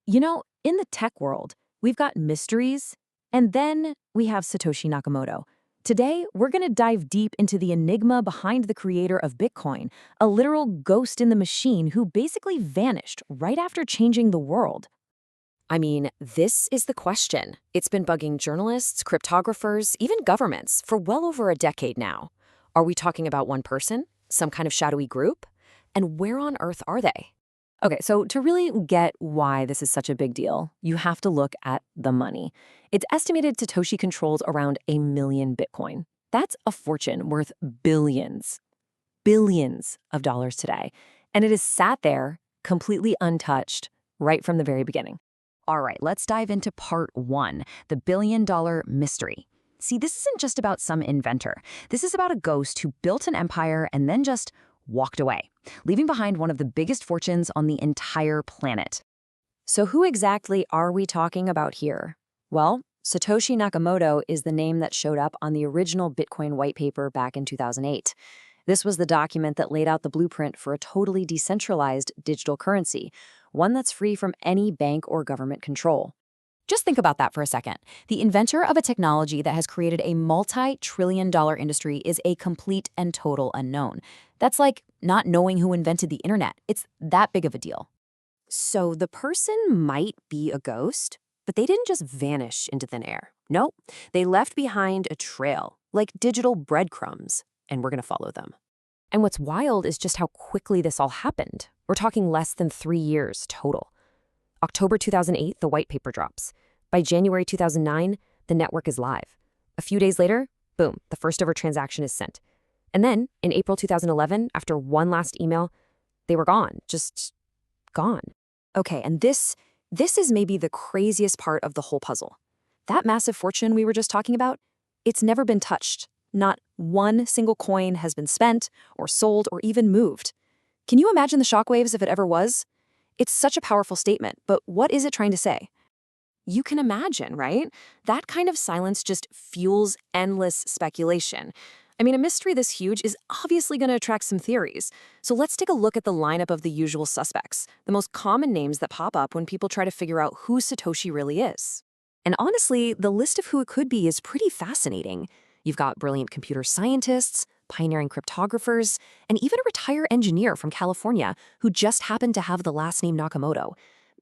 In the tech world, we've got mysteries, and then we have Satoshi Nakamoto. Today, we're going to dive deep into the enigma behind the creator of Bitcoin, a literal ghost in the machine who basically vanished right after changing the world. I mean, this is the question. It's been bugging journalists, cryptographers, even governments for well over a decade now. Are we talking about one person? Some kind of shadowy group? And where on earth are they? Okay, so to really get why this is such a big deal, you have to look at the money. It's estimated Satoshi controls around 1 million Bitcoin. That's a fortune worth billions of dollars today. And it has sat there completely untouched right from the very beginning. All right, let's dive into part one, the billion-dollar mystery. See, this isn't just about some inventor. This is about a ghost who built an empire and then just walked away, leaving behind one of the biggest fortunes on the entire planet. So who exactly are we talking about here? Well, Satoshi Nakamoto is the name that showed up on the original Bitcoin white paper back in 2008. This was the document that laid out the blueprint for a totally decentralized digital currency, one that's free from any bank or government control. Just think about that for a second. The inventor of a technology that has created a multi-trillion-dollar industry is a complete and total unknown. That's like not knowing who invented the internet. It's that big of a deal. So the person might be a ghost, but they didn't just vanish into thin air. No, they left behind a trail, like digital breadcrumbs, and we're going to follow them. And what's wild is just how quickly this all happened. We're talking less than 3 years total. October 2008, the white paper drops. By January 2009, the network is live. A few days later, boom, the first ever transaction is sent. And then, in April 2011, after one last email, they were gone, just gone. Okay, and this is maybe the craziest part of the whole puzzle. That massive fortune we were just talking about, it's never been touched. Not one single coin has been spent or sold or even moved. Can you imagine the shockwaves if it ever was? It's such a powerful statement, but what is it trying to say? You can imagine, right? That kind of silence just fuels endless speculation. I mean, a mystery this huge is obviously going to attract some theories. So let's take a look at the lineup of the usual suspects, the most common names that pop up when people try to figure out who Satoshi really is. And honestly, the list of who it could be is pretty fascinating. You've got brilliant computer scientists, pioneering cryptographers, and even a retired engineer from California who just happened to have the last name Nakamoto.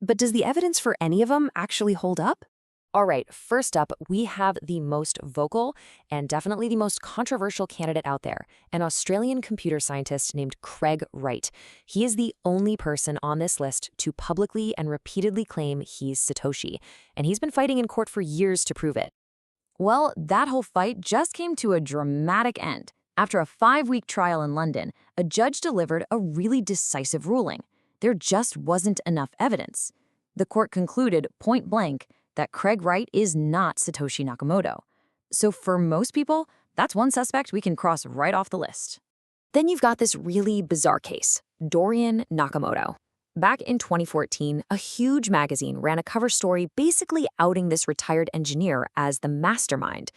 But does the evidence for any of them actually hold up? All right, first up, we have the most vocal and definitely the most controversial candidate out there, an Australian computer scientist named Craig Wright. He is the only person on this list to publicly and repeatedly claim he's Satoshi, and he's been fighting in court for years to prove it. Well, that whole fight just came to a dramatic end. After a 5-week trial in London, a judge delivered a really decisive ruling. There just wasn't enough evidence. The court concluded point blank that Craig Wright is not Satoshi Nakamoto. So for most people, that's one suspect we can cross right off the list. Then you've got this really bizarre case, Dorian Nakamoto. Back in 2014, a huge magazine ran a cover story basically outing this retired engineer as the mastermind.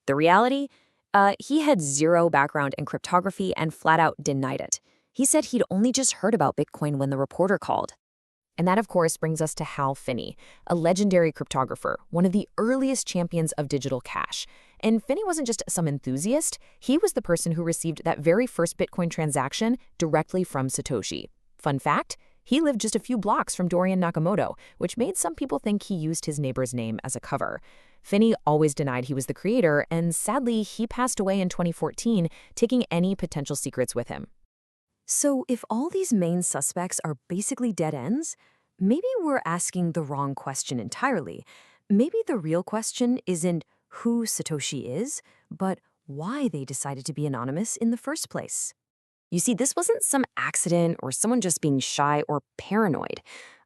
The reality? He had zero background in cryptography and flat out denied it. He said he'd only just heard about Bitcoin when the reporter called. And that, of course, brings us to Hal Finney, a legendary cryptographer, one of the earliest champions of digital cash. And Finney wasn't just some enthusiast, he was the person who received that very first Bitcoin transaction directly from Satoshi. Fun fact, he lived just a few blocks from Dorian Nakamoto, which made some people think he used his neighbor's name as a cover. Finney always denied he was the creator, and sadly, he passed away in 2014, taking any potential secrets with him. So if all these main suspects are basically dead ends, maybe we're asking the wrong question entirely. Maybe the real question isn't who Satoshi is, but why they decided to be anonymous in the first place. You see, this wasn't some accident or someone just being shy or paranoid.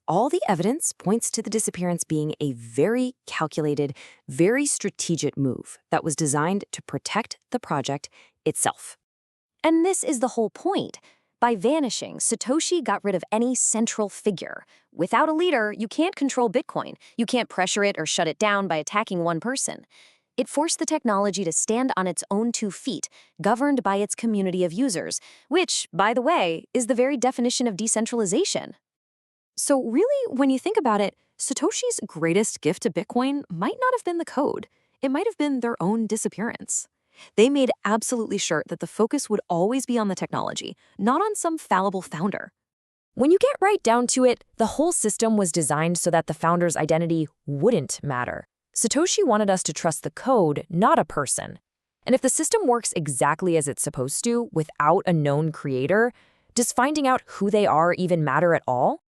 All the evidence points to the disappearance being a very calculated, very strategic move that was designed to protect the project itself. And this is the whole point. By vanishing, Satoshi got rid of any central figure. Without a leader, you can't control Bitcoin. You can't pressure it or shut it down by attacking one person. It forced the technology to stand on its own 2 feet, governed by its community of users, which, by the way, is the very definition of decentralization. So really, when you think about it, Satoshi's greatest gift to Bitcoin might not have been the code. It might have been their own disappearance. They made absolutely sure that the focus would always be on the technology, not on some fallible founder. When you get right down to it, the whole system was designed so that the founder's identity wouldn't matter. Satoshi wanted us to trust the code, not a person. And if the system works exactly as it's supposed to, without a known creator, does finding out who they are even matter at all?